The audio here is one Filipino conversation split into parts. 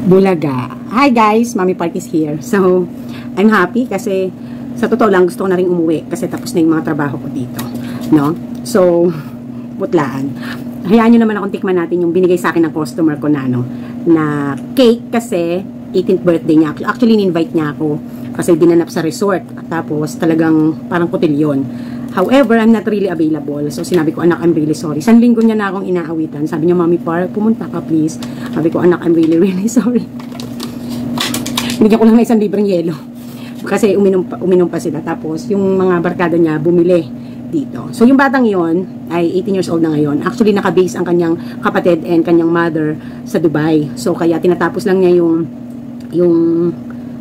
Bulaga. Hi guys, Mami Park is here. So, I'm happy kasi sa totoo lang gusto ko na rin umuwi kasi tapos na yung mga trabaho ko dito. No? So, putlaan. Hayaan nyo naman akong tikman natin yung binigay sa akin ng customer ko na, na cake kasi 18th birthday niya. Actually, in-invite niya ako kasi dinanap sa resort. Tapos, talagang parang kotilyon. However, I'm not really available. So, sinabi ko, anak, I'm really sorry. Isang linggo niya na akong inaawitan. Sabi niya, Mami Park, pumunta ka please. Sabi ko, anak, I'm really, really sorry. Binigyan ko lang na 1 libreng yelo. Kasi uminom pa sila. Tapos, yung mga barkada niya, bumili dito. So, yung batang yon ay 18 years old na ngayon. Actually, nakabase ang kanyang kapatid and kanyang mother sa Dubai. So, kaya tinatapos lang niya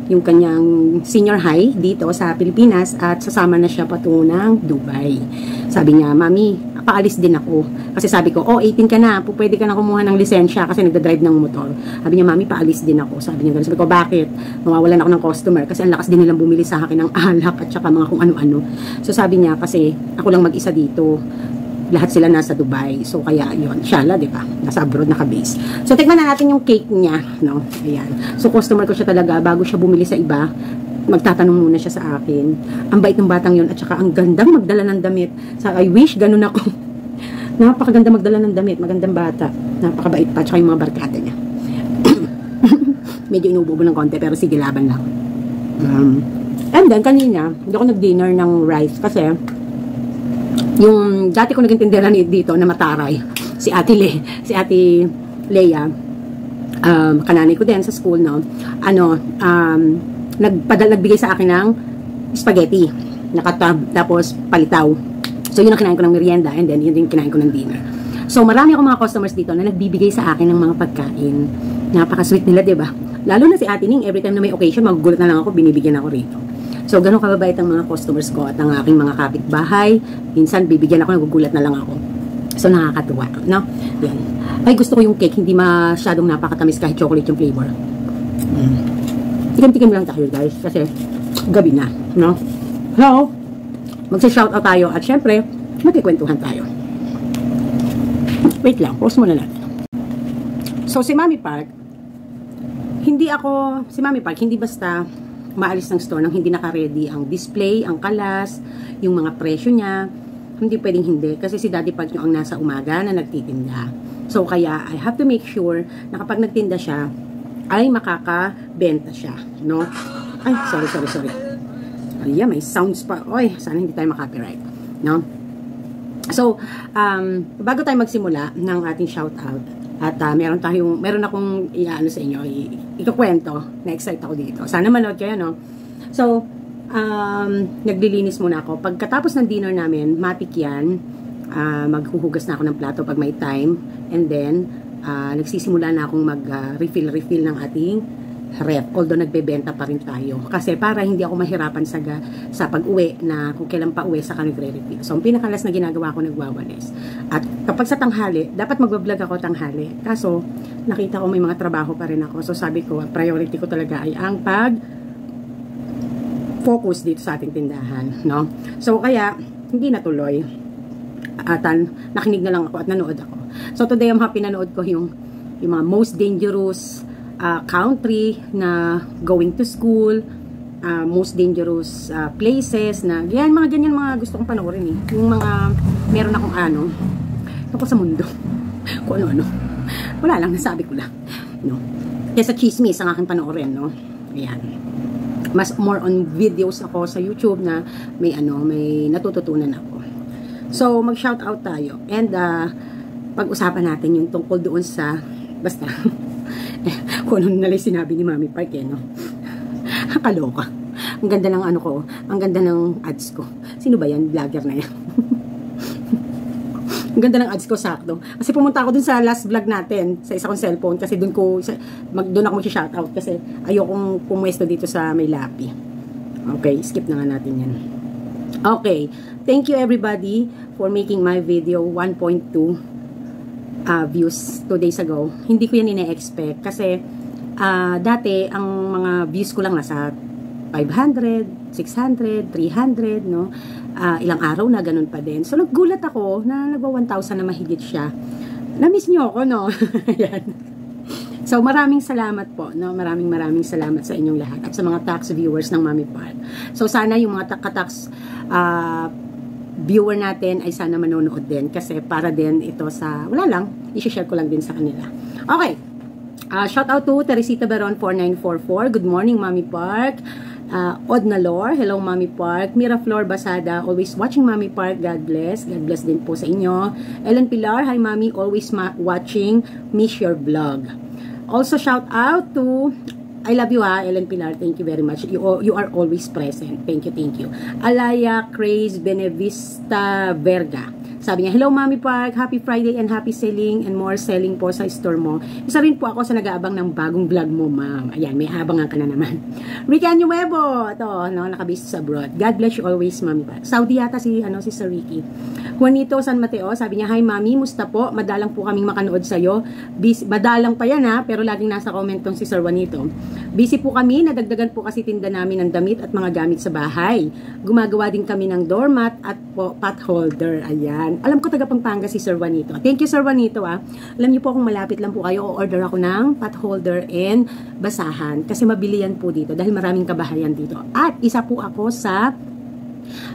yung kanyang senior high dito sa Pilipinas at sasama na siya patungo ng Dubai. Sabi niya, Mami, paalis din ako. Kasi sabi ko, 18 ka na, pwede ka na kumuha ng lisensya kasi nagdadrive ng motor. Sabi niya, Mami, paalis din ako. Sabi niya, sabi ko, bakit? Mawawalan ako ng customer kasi ang lakas din nilang bumili sa akin ng alak at saka mga kung ano-ano. So sabi niya, kasi ako lang mag-isa dito. Lahat sila nasa Dubai. So, kaya yun. Shala, di ba? Nasa abroad, naka-base. So, tignan na natin yung cake niya. No? Ayan. So, customer ko siya talaga. Bago siya bumili sa iba, magtatanong muna siya sa akin. Ang bait ng batang yun. At saka, ang gandang magdala ng damit. So, I wish, ganun ako. Napakaganda magdala ng damit. Magandang bata. Napakabait pa. At saka yung mga barkada niya. Medyo inuubo ng konti. Pero sige, laban lang. And then, kanina, hindi ako nag-dinner ng rice. Kasi, yung dati ko naging tindera dito na mataray, si Ate Leia, kananay ko din sa school, no? Nagbigay sa akin ng spaghetti, tapos palitaw. So, yun ang kinain ko ng merienda, and then yun din kinain ko ng dinner. So, marami akong mga customers dito na nagbibigay sa akin ng mga pagkain. Napaka-sweet nila, diba? Lalo na si Ate Ning, every time na may occasion, magugulat na lang ako, binibigyan ako rito. So, ganun kababait ang mga customers ko at ang aking mga kapitbahay. Minsan, bibigyan ako, nagugulat na lang ako. So, nakakatuwa, no? Yan. Ay, gusto ko yung cake, hindi masyadong napakatamis kahit chocolate yung flavor. Tikim-tikim lang tayo, guys, kasi gabi na, no? So, magsa-shoutout tayo at syempre, magkikwentuhan tayo. Wait lang, pause muna natin. So, si Mami Park, hindi basta maalis ng store nang hindi naka-ready ang display, ang kalas, yung mga presyo niya. Hindi pwedeng hindi. Kasi si Daddy Park yung ang nasa umaga na nagtitinda. So, kaya I have to make sure na kapag nagtinda siya, ay makakabenta siya. No? Ay, sorry. Ay, may sounds pa. Oy, sana hindi tayo makapiright. No? So, bago tayo magsimula ng ating shoutout, at meron akong iaano sa inyo, ikukwento, na-excite ako dito. Sana manood kayo, no? So, naglilinis muna ako. Pagkatapos ng dinner namin, matik yan, maghuhugas na ako ng plato pag may time, and then, nagsisimula na akong mag-refill ng ating ref, although nagbebenta pa rin tayo. Kasi para hindi ako mahirapan sa pag-uwi na kung kailan pa uwi saka nagre-refill. So, ang pinakalas na ginagawa ko, nagwawalis. At kapag sa tanghali, dapat mag-vlog ako tanghali. Kaso, nakita ko may mga trabaho pa rin ako. So, sabi ko, priority ko talaga ay ang pag-focus dito sa ating tindahan. No? So, kaya, hindi natuloy. At nakinig na lang ako at nanood ako. So, today, ang pinanood ko yung mga most dangerous country na going to school, most dangerous places na mga ganyan mga gusto kong panoorin eh. Yung mga meron akong tungkol sa mundo. Kung ano. Wala lang, nasabi ko lang. No. Kesa chismis ang aking panoorin, no. Ayan. Mas more on videos ako sa YouTube na may natututunan ako. So, mag-shout out tayo. And pag-usapan natin yung tungkol doon sa basta kung ano nalang sinabi ni Mami Park, no? Kaloka. Ang ganda ng ang ganda ng ads ko. Sino ba yan? Vlogger na yan. Ang ganda ng ads ko, sakto. Kasi pumunta ako dun sa last vlog natin, sa isa kong cellphone, kasi dun ako mag-shoutout kasi ayokong pumwesto dito sa may lapi. Okay, skip na nga natin yan. Okay, thank you everybody for making my video 1.2 views 2 days ago. Hindi ko yan ine-expect kasi dati ang mga views ko lang nasa 500, 600, 300, no? Ilang araw na ganun pa din. So naggulat ako na nagwa 1,000 na mahigit siya. Na-miss niyo ako, no? Yan. So, maraming salamat po, no? Maraming salamat sa inyong lahat at sa mga tax viewers ng Mami Park. So, sana yung mga tax viewer natin ay sana manonood din kasi para din ito sa, wala lang, i-share ko lang din sa kanila. Okay. Shout out to Teresita Baron 4944. Good morning, Mami Park. Odna Lore, hello Mami Park. Mira Flor Basada, always watching Mami Park. God bless. God bless din po sa inyo. Ellen Pilar, hi Mami, always watching. Miss your vlog. Also shout out to I love you Ellen Pilar. Thank you very much. You are always present. Thank you. Alaya Craze Benevista Verga. Sabi niya, hello Mami Park, happy Friday and happy selling and more selling po sa store mo. Isa rin po ako sa nag-aabang ng bagong vlog mo, ma'am. Ayan, may abangan ka na naman. Ricky Anuevo, ito, no, nakabase sa abroad. God bless you always, Mami Park. Saudi yata si Sir Ricky. Juanito San Mateo, sabi niya, hi Mami, musta po? Madalang po kaming makanood sa'yo. Madalang pa yan pero laging nasa comment tong si Sir Juanito. Busy po kami, nadagdagan po kasi tinda namin ng damit at mga gamit sa bahay. Gumagawa din kami ng doormat at pot holder. Ayan. Alam ko taga Pampanga si Sir Juanito. Thank you Sir Juanito Alam niyo po kung malapit lang po kayo, order ako ng pot holder and basahan kasi mabili yan po dito dahil maraming kabahayan dito. At isa po ako sa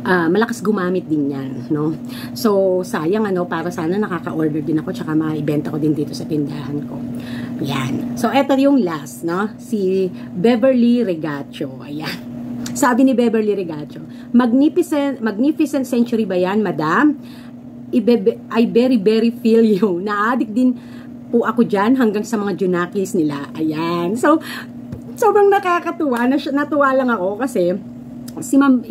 malakas gumamit din yan, no? So, sayang para sana nakaka-order din ako tsaka maibenta ko din dito sa tindahan ko. Yan. So, eto yung last, no? Si Beverly Regacho. Ayan. Sabi ni Beverly Regacho, magnificent century ba yan, madam? I very feel you. Na-addict din po ako dyan hanggang sa mga junakis nila. Ayan. So, sobrang nakakatuwa. Natuwa lang ako kasi si ma'am,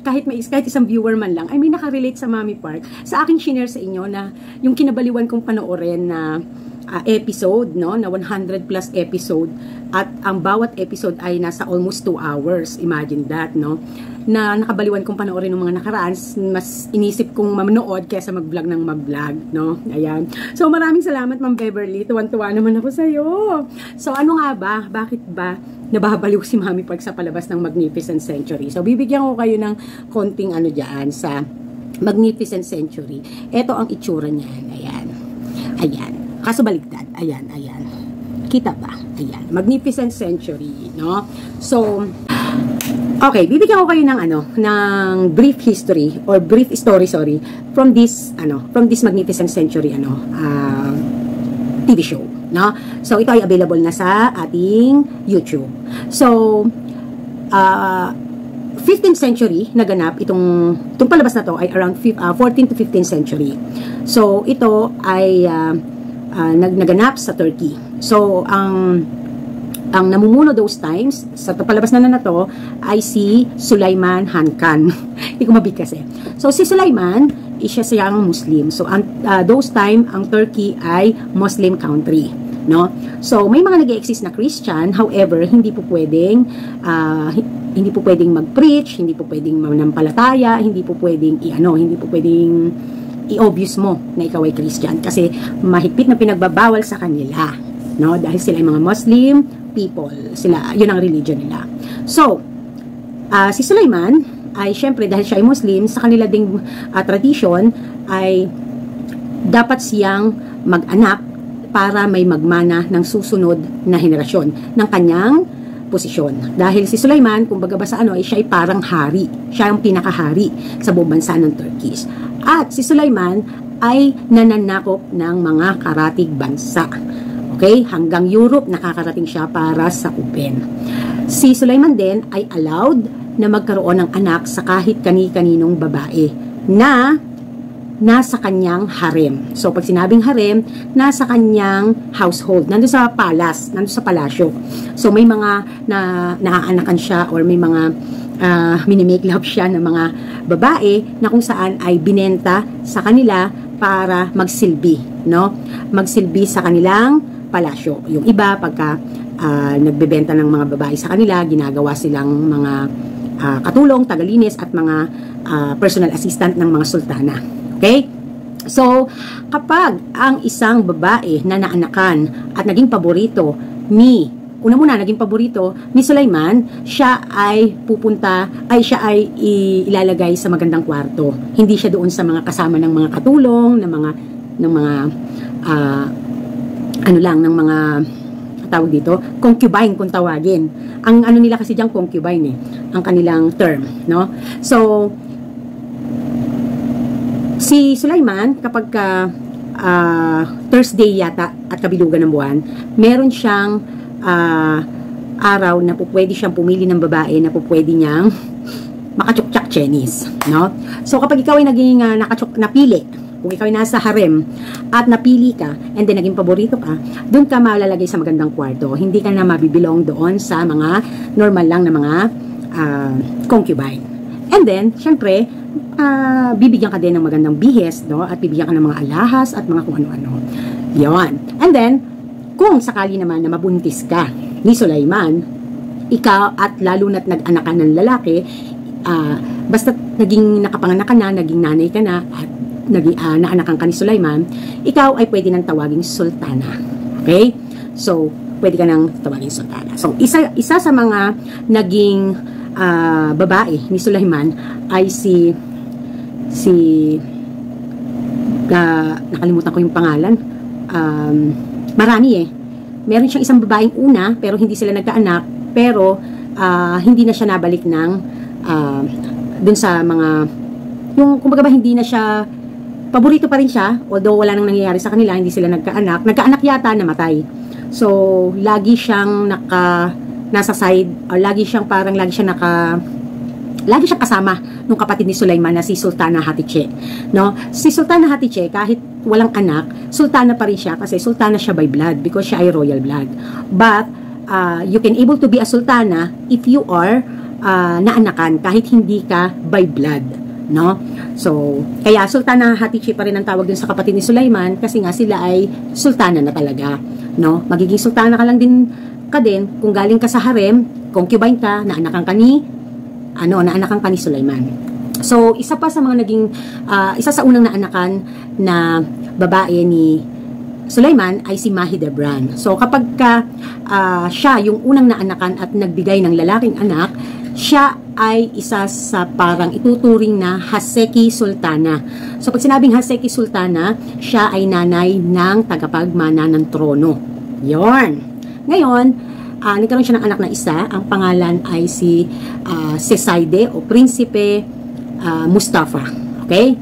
kahit isang viewer man lang, ay may nakarelate sa Mami Park. Sa aking share sa inyo na yung kinabaliwan kong panoorin na episode, no, na 100 plus episode at ang bawat episode ay nasa almost 2 hours. Imagine that, no? Na nakabaliwan kong panoorin ng mga nakaraan, mas inisip kong manood kaysa mag-vlog ng mag-vlog, no? Ayan. So, maraming salamat, Ma'am Beverly. Tuwan-tuwa naman ako sa'yo. So, ano nga ba? Bakit ba nababaliw si Mami Park sa palabas ng Magnificent Century? So, bibigyan ko kayo ng konting dyan sa Magnificent Century. Ito ang itsura niyan. Ayan. Ayan. Kaso baligtad. Ayan. Kita ba? Ayan. Magnificent Century, no? So, okay, bibigyan ko kayo ng ng brief history or brief story, from this Magnificent Century TV show, no? So ito ay available na sa ating YouTube. So 15th century naganap itong palabas na to ay around 14th to 15th century. So ito ay naganap sa Turkey. So ang namumuno those times, sa palabas na to, ay si Sulaiman Hankan. Hindi ko mabig kasi. So, si Sulaiman, siya siyang Muslim. So, those time, ang Turkey ay Muslim country. No? So, may mga nag-exist na Christian, however, hindi po pwedeng mag-preach, hindi po pwedeng manampalataya, hindi po pwedeng i-obvious mo na ikaw ay Christian kasi mahigpit na pinagbabawal sa kanila. No, dahil sila ay mga Muslim people, yun ang religion nila. So, si Sulaiman ay syempre dahil siya ay Muslim, sa kanila ding tradition ay dapat siyang mag-anak para may magmana ng susunod na henerasyon ng kanyang posisyon. Dahil si Sulaiman, kung baga ba sa ay siya ay parang hari. Siya ang pinakahari sa buong bansa ng Turkish. At si Sulaiman ay nananakop ng mga karatig bansa. Okay? Hanggang Europe, nakakarating siya para sakupin. Si Sulaiman din ay allowed na magkaroon ng anak sa kahit kani-kaninong babae na nasa kanyang harem. So, pag sinabing harem, nasa kanyang household. Nandun sa palace, nandun sa palasyo. So, may mga naaanakan siya or may mga minimake love siya ng mga babae na kung saan ay binenta sa kanila para magsilbi, no? Magsilbi sa kanilang palasyo. Yung iba, pagka nagbebenta ng mga babae sa kanila, ginagawa silang mga katulong, tagalinis, at mga personal assistant ng mga sultana. Okay? So, kapag ang isang babae na naanakan at naging paborito ni Sulaiman, siya ay ilalagay sa magandang kwarto. Hindi siya doon sa mga kasama ng mga katulong, ng mga tawag dito, concubine kung tawagin. Ang ano nila kasi diyan concubine ang kanilang term, no? So si Sulaiman kapag Thursday yata at kabilugan ng buwan, meron siyang araw na pwede siyang pumili ng babae na pwede niyang makachukchak chenis, no? So kapag ikaw ay naging napili, kung ikaw ay nasa harem at napili ka and then naging paborito ka, doon ka malalagay sa magandang kwarto. Hindi ka na mabibilong doon sa mga normal lang na mga concubine. And then, syempre, bibigyan ka din ng magandang bihes, no? At bibigyan ka ng mga alahas at mga kung ano-ano. Yon. And then, kung sakali naman na mabuntis ka ni Sulaiman, ikaw at lalo na't nag-anak ka ng lalaki, basta naging nakapanganak ka na, naging nanay ka na, at naanakan ka ni Sulaiman, ikaw ay pwede nang tawaging sultana. Okay? So, pwede ka nang tawaging sultana. So, isa sa mga naging babae ni Sulaiman ay nakalimutan ko yung pangalan. Marami meron siyang isang babaeng una, pero hindi sila nagkaanak, pero hindi na siya nabalik ng dun sa mga yung kumbaga hindi na siya paborito pa rin siya, although wala nang nangyayari sa kanila, hindi sila nagkaanak yata, namatay. So lagi siyang nasa side, or lagi siyang kasama nung kapatid ni Sulaiman na si Sultana Hatice, no? Si Sultana Hatice kahit walang anak, sultana pa rin siya kasi sultana siya by blood because siya ay royal blood. But you can able to be a sultana if you are naanakan kahit hindi ka by blood, no? So kaya Sultana Hatice pa rin ang tawag din sa kapatid ni Sulaiman kasi nga sila ay sultana na talaga, no? Magiging sultana ka lang din kung galing ka sa harem, concubine ka, naanakan ka ni Sulaiman. So isa pa sa mga naging isa sa unang naanakan na babae ni Sulaiman ay si Mahidevran. So kapag siya yung unang naanakan at nagbigay ng lalaking anak, siya ay isa sa parang ituturing na Haseki Sultana. So pag sinabing Haseki Sultana, siya ay nanay ng tagapagmana ng trono. Yorn. Ngayon, nagkaroon siya ng anak na isa. Ang pangalan ay si Sesaide o Prinsipe Mustafa. Okay?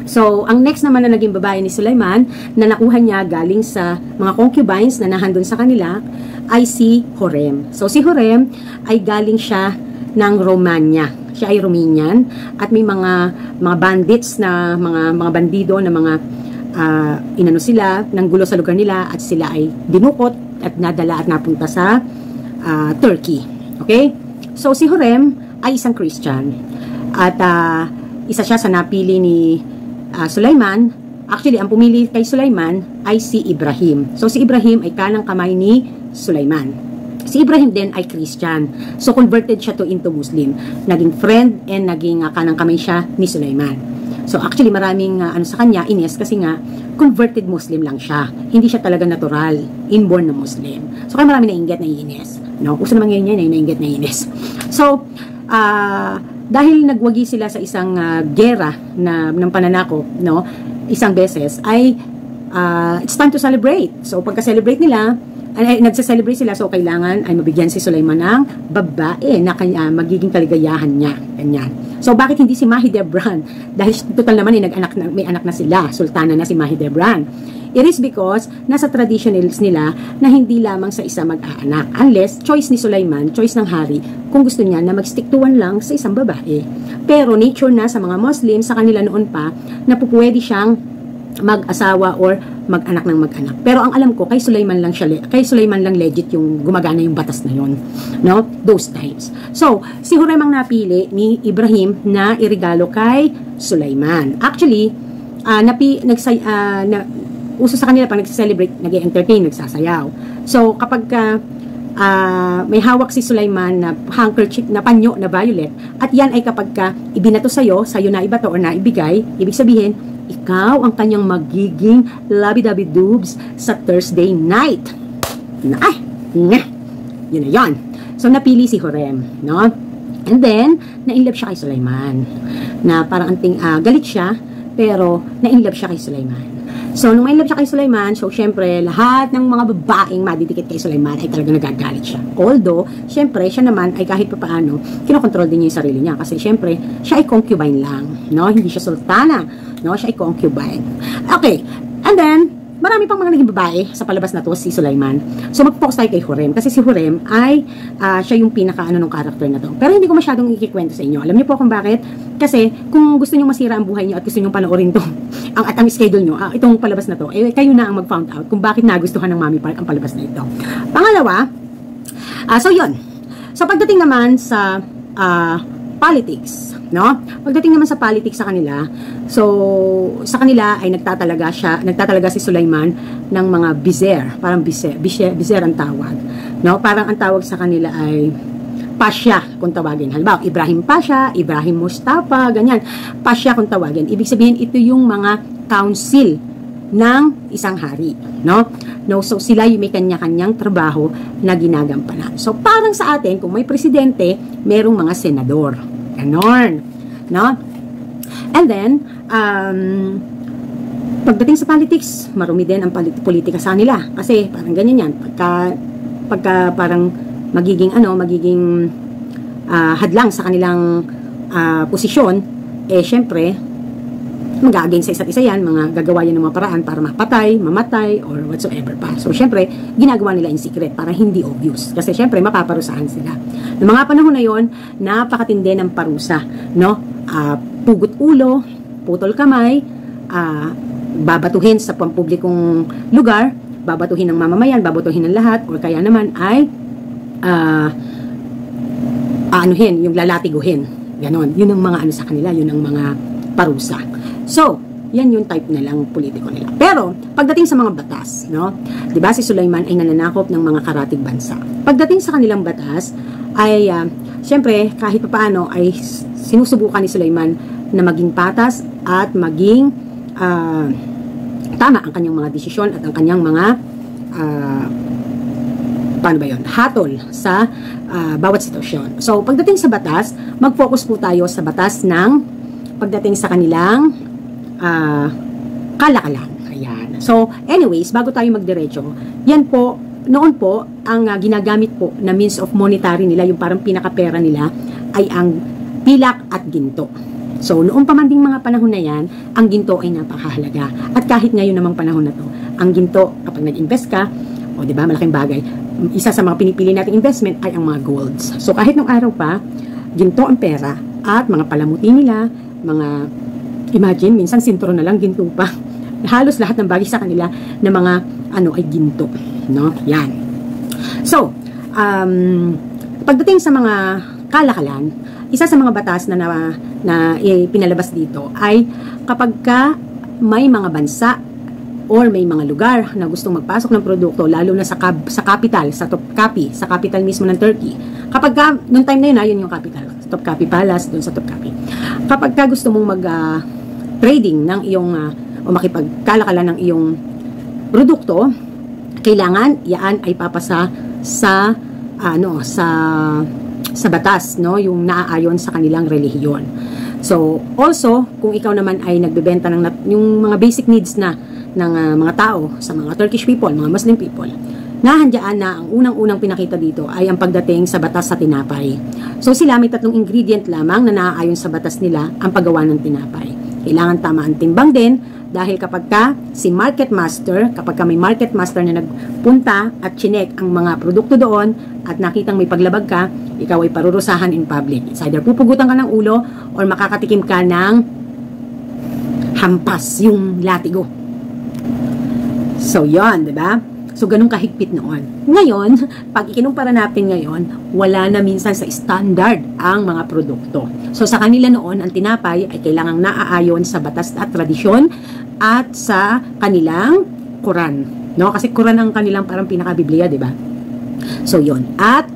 So, ang next naman na naging babae ni Sulaiman na nakuha niya galing sa mga concubines na nahandun sa kanila ay si Hurrem. So, si Hurrem ay galing siya ng Romania. Siya ay Romanian at may mga bandits na mga bandido na mga inano sila ng gulo sa lugar nila at sila ay dinukot at nadala at napunta sa Turkey. Okay? So, si Hurrem ay isang Christian at isa siya sa napili ni Sulaiman. Actually, ang pumili kay Sulaiman ay si Ibrahim. So, si Ibrahim ay kanang kamay ni Sulaiman. Si Ibrahim din ay Christian. So, converted siya into Muslim. Naging friend and naging kanang kamay siya ni Sulaiman. So, actually, maraming sa kanya, Ines, kasi nga, converted Muslim lang siya. Hindi siya talaga natural, inborn na Muslim. So, kaya marami nainggit na Ines. No? Uso naman ngayon yan, nainggit na Ines. So, dahil nagwagi sila sa isang gera ng pananakop, no, isang beses, ay it's time to celebrate. So, pagka-celebrate nila, nagsa-celebrate sila, so kailangan ay mabigyan si Sulaiman ng babae na magiging kaligayahan niya. Ganyan. So, bakit hindi si Mahidevran? Dahil total naman may anak na sila, sultana na si Mahidevran. It is because nasa traditionals nila na hindi lamang sa isa mag-aanak. Unless, choice ni Sulaiman, choice ng hari, kung gusto niya na mag-stick to one lang sa isang babae. Pero nature na sa mga Muslim, sa kanila noon pa, na pupwede siyang mag-asawa or mag-anak ng mag-anak. Pero ang alam ko, kay Sulaiman lang legit yung gumagana yung batas na yon, no? Those times. So, si Hurrem ang napili ni Ibrahim na irigalo kay Sulaiman. Actually, uso sa kanila pag nag-celebrate, nag-entertain, nagsasayaw. So, kapag may hawak si Sulaiman na handkerchief na panyo na violet, at yan ay kapag ibinato sa'yo na ibato or naibigay, ibig sabihin, ikaw ang kanyang magiging labi-dabi-dubs sa Thursday night. Yun na yan. So, napili si Hurrem, no? And then, na-inlove siya kay Sulaiman. Na parang galit siya, pero na-inlove siya kay Sulaiman. So, nung may love siya kay Sulaiman, so, syempre, lahat ng mga babaeng madidikit kay Sulaiman ay talaga nagagalit siya. Although, syempre, siya naman ay kahit papaano, kinokontrol din niya yung sarili niya. Kasi, syempre, siya ay concubine lang, no? Hindi siya sultana, no? Siya ay concubine. Okay, and then, marami pang mga naging babae sa palabas na to, si Sulaiman. So, mag-focus tayo kay Hurrem. Kasi si Hurrem ay, siya yung pinaka-ano ng character na to. Pero hindi ko masyadong ikikwento sa inyo. Alam niyo po kung bakit? Kasi, kung gusto niyo masira ang buhay niyo at gusto niyo panoorin to, ang schedule niyo, itong palabas na to, eh, kayo na ang mag-found out kung bakit nagustuhan ng Mommy Park ang palabas na ito. Pangalawa, so yun. So, pagdating naman sa politics, no? Pagdating naman sa politics sa kanila, so sa kanila ay nagtatalaga si Sulaiman ng mga bizer, parang bizer ang tawag, no? Parang ang tawag sa kanila ay Pasha kung tawagin. Halimbawa, Ibrahim Pasha, Ibrahim Mustafa, ganyan. Pasha kung tawagin. Ibig sabihin, ito yung mga council ng isang hari, no? No, so sila yung may kanya-kanyang trabaho na ginagampanan. So parang sa atin, kung may presidente, merong mga senador. Ganon, no? And then, pagdating sa politics, marumi din ang politika sa nila. Kasi parang ganyan yan. Pagka parang magiging hadlang sa kanilang posisyon, eh syempre, mag-again sa isa't isa yan, mga gagawa yan ng mga paraan para mapatay, mamatay, or whatsoever pa. So, syempre, ginagawa nila in secret para hindi obvious. Kasi, syempre, mapaparusahan sila. Noong mga panahon na yon, napakatindi ng parusa, no? Pugot ulo, putol kamay, babatuhin sa pampublikong lugar, babatuhin ng mamamayan, babatuhin ng lahat, or kaya naman ay yung lalatiguhin. Ganon. Yun ang mga sa kanila, yun ang mga parusa. So, yan yung type nilang politiko nila. Pero, pagdating sa mga batas, no? 'Di ba si Sulaiman ay nananakop ng mga karatig bansa. Pagdating sa kanilang batas, ay syempre, kahit papaano ay sinusubukan ni Sulaiman na maging patas at maging tama ang kanyang mga desisyon at ang kanyang mga hatol sa bawat sitwasyon. So, pagdating sa batas, mag-focus po tayo sa batas ng pagdating sa kanilang kalakalan. Ayan. So, anyways, bago tayo magdiretso, yan po, noon po, ang ginagamit po na means of monetary nila, yung parang pinakapera nila, ay ang pilak at ginto. So, noong pamanding mga panahon na yan, ang ginto ay napakahalaga. At kahit ngayon namang panahon na to, ang ginto, kapag nag-invest ka, o diba, malaking bagay, isa sa mga pinipili nating investment ay ang mga golds. So, kahit nung araw pa, ginto ang pera, at mga palamuti nila, mga imagine, minsan sintro na lang, ginto pa. Halos lahat ng bagay sa kanila na mga ay ginto. No? Yan. So, pagdating sa mga kalakalan, isa sa mga batas na pinalabas dito ay kapag ka may mga bansa or may mga lugar na gustong magpasok ng produkto, lalo na sa capital, sa Topkapi, sa capital mismo ng Turkey. Kapag ka, noong time na yun, yun yung capital, Topkapi Palace, doon sa Topkapi. Kapag ka gusto mong trading ng iyong o makipagkalakalan ng iyong produkto, kailangan yan ay papasa sa batas, no, yung naaayon sa kanilang relihiyon. So, also, kung ikaw naman ay nagbebenta ng yung mga basic needs na ng mga tao sa mga Turkish people, mga Muslim people, nahandyaan na ang unang-unang pinakita dito ay ang pagdating sa batas sa tinapay. So, sila may 3 ingredient lamang na naaayon sa batas nila ang paggawa ng tinapay. Kailangan tama ang timbang din dahil kapag may market master na nagpunta at chinek ang mga produkto doon at nakitang may paglabag ka, ikaw ay parurusahan in public. It's either pupugutan ka ng ulo or makakatikim ka ng hampas, yung latigo. So, yon, diba? So, ganun kahigpit noon. Ngayon, pag ikinumpara natin ngayon, wala na minsan sa standard ang mga produkto. So, sa kanila noon, ang tinapay ay kailangang naaayon sa batas at tradisyon at sa kanilang Quran. No? Kasi Quran ang kanilang parang pinaka-Biblia, diba? So, yon. At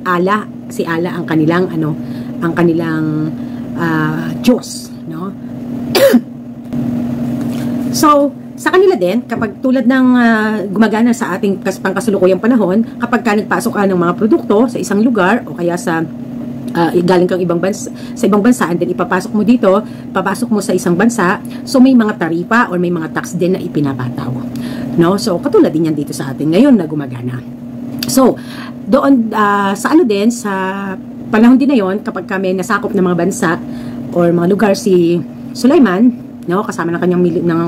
si Allah ang kanilang, Diyos. No? So, sa kanila din, kapag tulad ng gumagana sa ating pangkasulukuyang panahon, kapag ka nagpasok ka ng mga produkto sa isang lugar o kaya sa galing kang ibang bansa, sa ibang bansa, and then ipapasok mo dito, papasok mo sa isang bansa, so may mga taripa or may mga tax din na ipinapataw. No? So, katulad din yan dito sa atin ngayon na gumagana. So, doon, sa ano din, sa panahon din na yon, kapag kami nasakop ng mga bansa or mga lugar si Sulaiman, no, kasama ng kanyang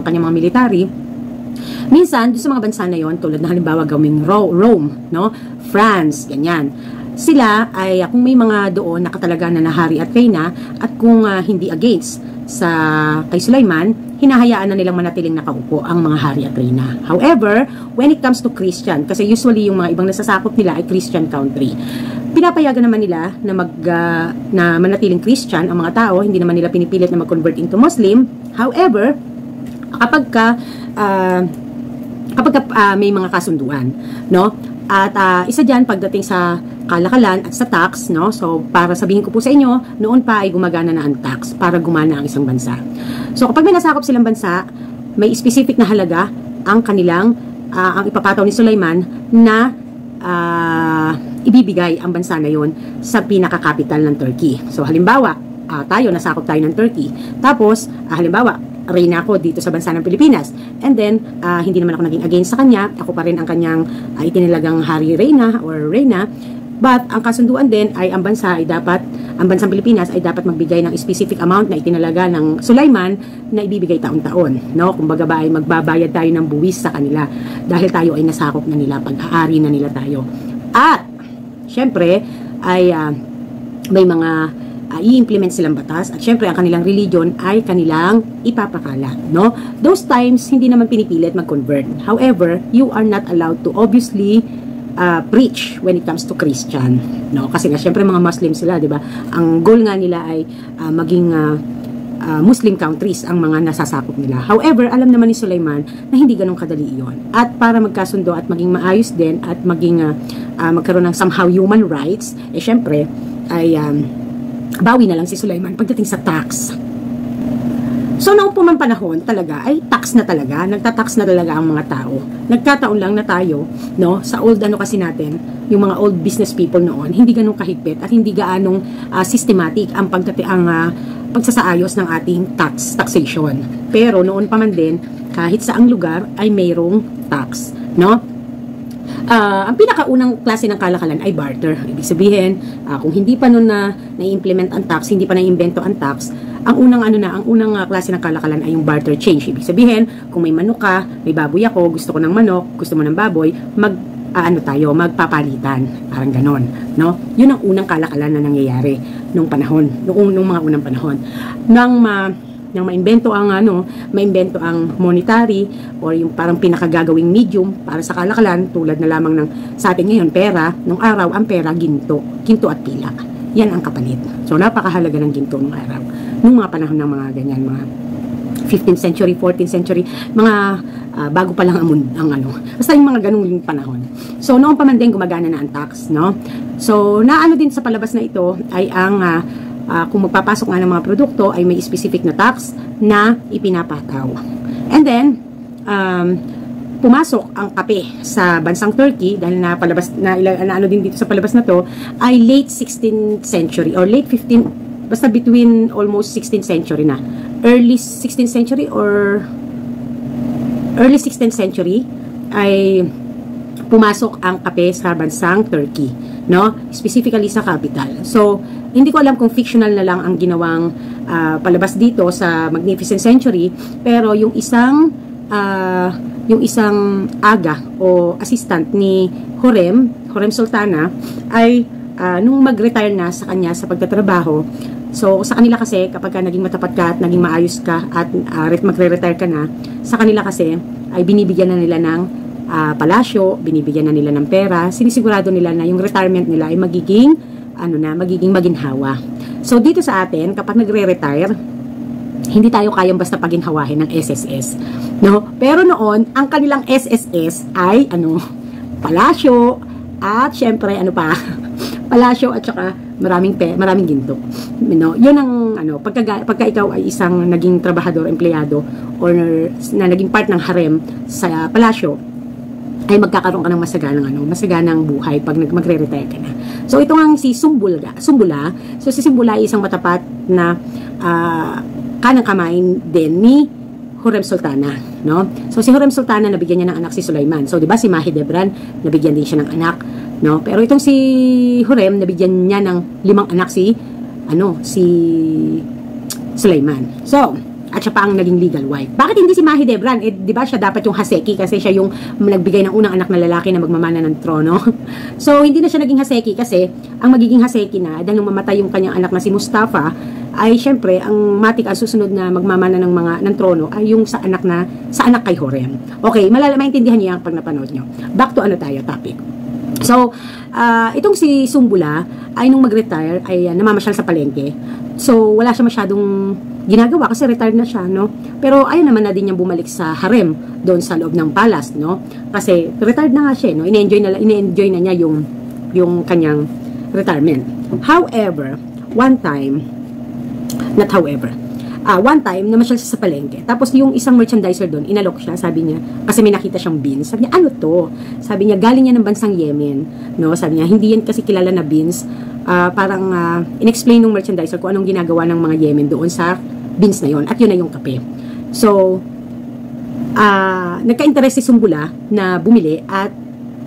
mga military, minsan, doon sa mga bansa na yon, tulad na halimbawa gawing Rome, no, France, ganyan, sila ay, kung may mga doon nakatalaga na nahari at reyna, at kung hindi against sa kay Sulaiman, hinahayaan na nilang manatiling nakaupo ang mga hari at reyna. However, when it comes to Christian, kasi usually yung mga ibang nasasakop nila ay Christian country, pinapayagan naman nila na na manatiling Christian ang mga tao, hindi naman nila pinipilit na mag-convert into Muslim. However, kapag may mga kasunduan, no? At isa diyan pagdating sa kalakalan at sa tax, no? So, para sabihin ko po sa inyo, noon pa ay gumagana na ang tax para gumana ang isang bansa. So, kapag may nasakop silang bansa, may specific na halaga ang kanilang, ang ipapataw ni Sulaiman na ibibigay ang bansa na yon sa pinaka-capital ng Turkey. So, halimbawa, tayo, nasakop tayo ng Turkey. Tapos, halimbawa, reyna ako dito sa bansa ng Pilipinas. And then, hindi naman ako naging against sa kanya. Ako pa rin ang kanyang itinilagang hari reyna or reyna. But, ang kasunduan din ay ang bansang Pilipinas ay dapat magbigay ng specific amount na itinalaga ng Sulaiman na ibibigay taon-taon. No? Kumbaga ba ay magbabayad tayo ng buwis sa kanila dahil tayo ay nasakop na nila, pag-aari na nila tayo. At, syempre, ay may mga i-implement silang batas at syempre ang kanilang religion ay kanilang ipapakalat, no? Those times hindi naman pinipilit mag-convert. However, you are not allowed to obviously preach when it comes to Christian, no? Kasi nga syempre mga Muslim sila, 'di ba? Ang goal nga nila ay maging Muslim countries ang mga nasasakop nila. However, alam naman ni Sulaiman na hindi ganun kadali 'yon. At para magkasundo at maging maayos din at maging magkaroon ng somehow human rights, syempre ay bawi na lang si Sulaiman pagdating sa tax. So, noong po man panahon talaga, ay tax na talaga, nagtatax na talaga ang mga tao. Nagkataon lang na tayo, no, sa old kasi natin, yung mga old business people noon, hindi ganun kahigpit at hindi gaanong systematic ang pagsasaayos ng ating taxation. Pero noon pa man din, kahit saang lugar ay mayroong tax, no? Ang pinakaunang klase ng kalakalan ay barter. Ibig sabihin, kung hindi pa noon na-implement ang tax, hindi pa na-invento ang tax, ang unang klase ng kalakalan ay yung barter change. Ibig sabihin, kung may manok ka, may baboy ako, gusto ko ng manok, gusto mo ng baboy, magpapalitan. Parang ganon, no? Yun ang unang kalakalan na nangyayari nung panahon, nung mga unang panahon. Nang maimbento ang monetary or yung parang pinakagagawing medium para sa kalakalan, tulad na lamang ng sa atin ngayon pera, nung araw ang pera ginto at pilak. Yan ang kapalit. So napakahalaga ng ginto nung araw. Nung mga panahon ng mga ganyan, mga 15th century, 14th century, mga bago pa lang basta yung mga ganung panahon. So noong pa man din gumagana na ang tax, no? So naano din sa palabas na ito ay ang kung magpapasok nga ng mga produkto ay may specific na tax na ipinapataw. And then, pumasok ang kape sa bansang Turkey dahil din dito sa palabas na to ay late 16th century or late 15th, basta between almost 16th century na. Early 16th century or early 16th century ay pumasok ang kape sa bansang Turkey, no? Specifically sa capital. So, hindi ko alam kung fictional na lang ang ginawang palabas dito sa Magnificent Century, pero yung isang aga o assistant ni Hurrem Sultana ay nung mag-retire na sa kanya sa pagtatrabaho. So, sa kanila kasi, kapag naging matapat ka at naging maayos ka at magre-retire ka na, sa kanila kasi ay binibigyan na nila ng palasyo, binibigyan na nila ng pera, sinisigurado nila na yung retirement nila ay magiging maginhawa. So, dito sa atin, kapag nagre-retire, hindi tayo kayang basta paginhawahin ng SSS. No? Pero noon, ang kanilang SSS ay, palasyo, at syempre, palasyo at saka maraming ginto. No? Yun ang, pagka ikaw ay isang naging trabahador, empleyado, or na naging part ng harem sa palasyo, ay magkakaroon ka ng masaganang buhay pag magre-retire ka na. So, ito nga si Sumbula. So, si Sumbula ay isang matapat na kanang kamay din ni Hurrem Sultana, no? So, si Hurrem Sultana, nabigyan niya ng anak si Sulaiman. So, di ba, si Mahidevran, nabigyan din siya ng anak, no? Pero itong si Hurrem, nabigyan niya ng 5 anak si Sulaiman. So, at siya pa ang naging legal wife. Bakit hindi si Mahidevran? Eh, di ba siya dapat yung Haseki kasi siya yung nagbigay ng unang anak na lalaki na magmamana ng trono. So, hindi na siya naging Haseki kasi ang magiging Haseki na dahil nung mamatay yung kanyang anak na si Mustafa, ay syempre ang matik ang susunod na magmamana ng trono ay yung sa anak kay Hurrem. Okay, maintindihan niyo yan pag napanood niyo. Back to topic. So, itong si Sumbula ay nung mag-retire ay namamasyal sa palengke. So, wala siya masyadong ginagawa kasi retired na siya, no? Pero ayun naman na din niyang bumalik sa harem doon sa loob ng palace, no? Kasi retired na nga siya, no? Ine-enjoy na niya yung kanyang retirement. However, one time namasyal siya sa palengke. Tapos yung isang merchandiser doon, inalok siya, sabi niya, kasi may nakita siyang beans. Sabi niya, ano to? Sabi niya, galing niya ng bansang Yemen. No? Sabi niya, hindi yan kasi kilala na beans. Parang in-explain ng merchandiser kung anong ginagawa ng mga Yemen doon sa beans na yon. At yun na yung kape. So, nagka-interest si Sumbula na bumili at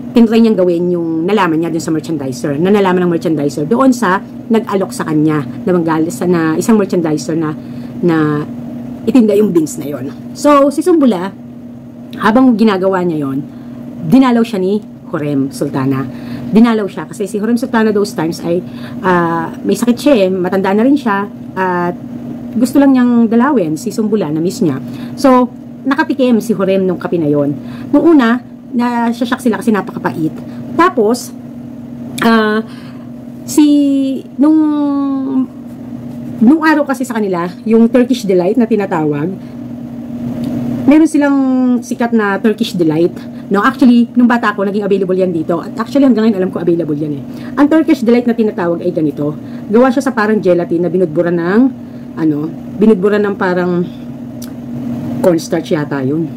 tinry niyang gawin yung nalaman niya dun sa merchandiser. Na nalaman ng merchandiser doon sa nag-alok sa kanya na isang merchandiser na itinda yung beans na yon. So, si Sumbula, habang ginagawa niya yon, dinalaw siya ni Hurrem Sultana. Dinalaw siya kasi si Hurrem Sultana those times ay may sakit siya, matanda na rin siya, at gusto lang niyang dalawin si Sumbula, na miss niya. So, nakatikim si Hurrem nung kape na yon. Nung una, na-shock sila kasi napakapait. Tapos, nung araw kasi sa kanila, yung Turkish Delight na tinatawag, meron silang sikat na Turkish Delight. No, actually, nung bata ako, naging available yan dito. At actually, hanggang ngayon alam ko available yan eh. Ang Turkish Delight na tinatawag ay ganito. Gawa siya sa parang gelatin na binudburan ng parang cornstarch yata yun.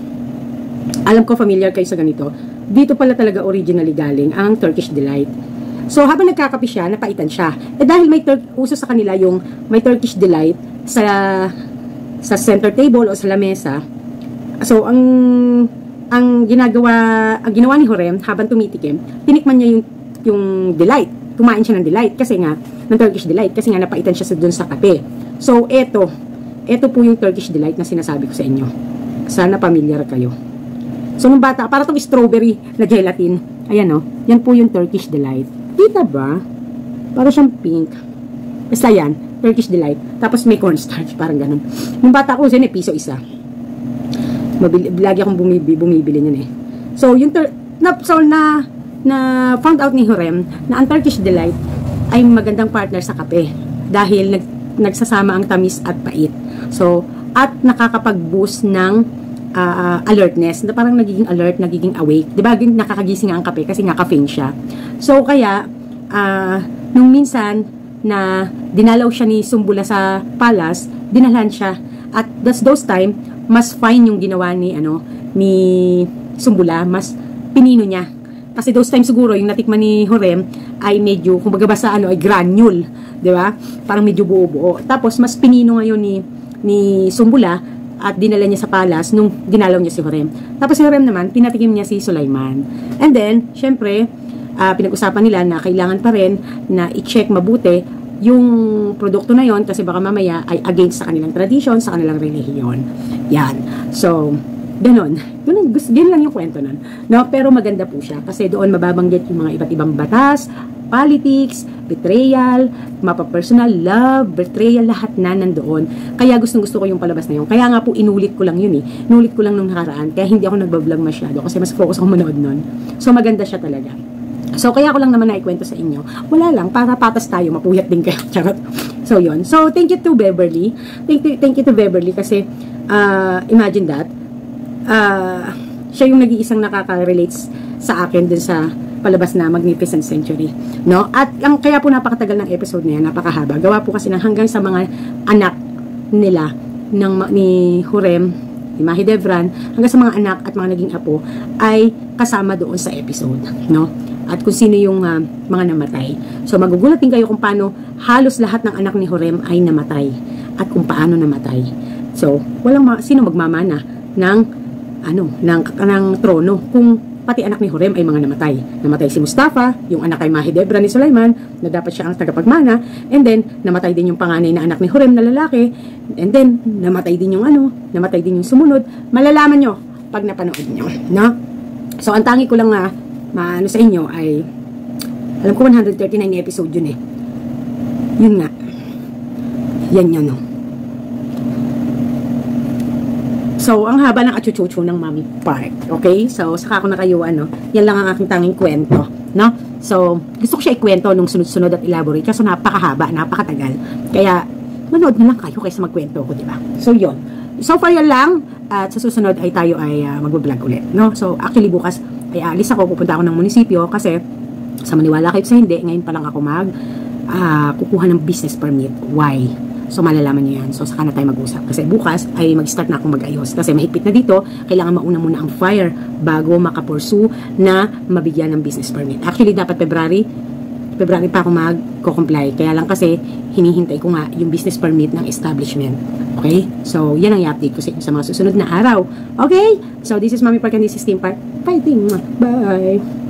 Alam ko familiar kayo sa ganito. Dito pala talaga originally galing ang Turkish Delight. So, habang nagkakape siya, napaitan siya. Eh, dahil uso sa kanila yung may Turkish Delight sa center table o sa lamesa. So, ang ginawa ni Hurrem habang tumitikim, tinikman niya yung Delight. Kumain siya ng Delight kasi nga, ng Turkish Delight kasi nga napaitan siya dun sa kape. So, eto po yung Turkish Delight na sinasabi ko sa inyo. Sana familiar kayo. So, nung bata, para itong strawberry na gelatin. Ayan o, yan po yung Turkish Delight. Kita ba? Para siyang pink. Basta yan, Turkish Delight. Tapos may cornstarch, parang ganun. Nung bata ko, yun piso isa. Lagi akong bumibili niyan eh. So, na found out ni Hurrem na ang Turkish Delight ay magandang partner sa kape. Dahil nagsasama ang tamis at pait. So, at nakakapag-boost ng alertness, na parang nagiging alert, nagiging awake. Diba, nakakagising nga ang kape kasi nga caffeine siya. So, kaya, nung minsan na dinalaw siya ni Sumbula sa palace, dinalhan siya. At those time, mas fine yung ginawa ni Sumbula, mas pinino niya. Kasi those time siguro, yung natikman ni Hurrem ay medyo, kumbaga ba sa ay granule. Diba? Parang medyo buo-buo. Tapos, mas pinino ngayon ni Sumbula, at dinala niya sa palace nung dinalaw niya si Hurrem. Tapos si Hurrem naman, pinatikim niya si Sulaiman. And then, syempre, pinag-usapan nila na kailangan pa rin na i-check mabuti yung produkto na yon kasi baka mamaya ay against sa kanilang tradition, sa kanilang relihiyon. Yan. So, ganon. Ganun lang yung kwento nun. No? Pero maganda po siya kasi doon mababanggit yung mga iba't ibang batas, politics, betrayal, mapa-personal love, betrayal, lahat na nandoon. Kaya gusto ko yung palabas na yun. Kaya nga po inulit ko lang yun eh. Inulit ko lang nung nakaraan. Kaya hindi ako nagbablog masyado kasi mas focus ako manood nun. So maganda siya talaga. So kaya ko lang naman naikwento sa inyo. Wala lang, para patas tayo, mapuyat din kayo. Charot. So yun. So thank you to Beverly. Thank you to Beverly kasi imagine that. Siya yung nag-iisang nakaka-relate sa akin din sa palabas na Magnificent Century, no? At kaya po napakatagal ng episode na yan, napakahaba. Gawa po kasi hanggang sa mga anak nila ni Hurrem ni Mahi Devran, hanggang sa mga anak at mga naging apo, ay kasama doon sa episode, no? At kung sino yung mga namatay. So, magugulat din kayo kung paano halos lahat ng anak ni Horem ay namatay. At kung paano namatay. So, sino magmamana ng trono kung pati anak ni Horem ay mga namatay. Namatay si Mustafa, yung anak kay Mahi Devran ni Sulaiman, na dapat siya ang tagapagmana, and then namatay din yung panganay na anak ni Horem na lalaki, and then namatay din yung sumunod. Malalaman nyo pag napanood nyo, no? So ang tangi ko lang maano sa inyo ay, alam ko 139 episode yun yun nga, yan no. So, ang haba ng achuchuchu ng Mommy Park. Okay? So, saka ako nakayuan, no? Yan lang ang aking tanging kwento. No? So, gusto ko siya ikwento nung sunod-sunod at elaborate kasi napakahaba, napakatagal. Kaya, manood na lang kayo kaysa magkwento ko, di ba? So, yun. So far yan lang. At sa susunod ay tayo ay mag-vlog ulit. No? So, actually, bukas ay alis ako. Pupunta ako ng munisipyo kasi sa maniwala kayo sa hindi, ngayon pa lang ako kukuha ng business permit. Why? So, malalaman nyo yan. So, saka na tayo mag-usap. Kasi bukas ay mag-start na akong mag-ayos. Kasi mahigpit na dito, kailangan mauna muna ang fire bago makapursu na mabigyan ng business permit. Actually, dapat February pa ako mag-comply. Kaya lang kasi, hinihintay ko nga yung business permit ng establishment. Okay? So, yan ang i-update ko sa mga susunod na araw. Okay? So, this is Mommy Park and this is Team Park. Fighting! Bye!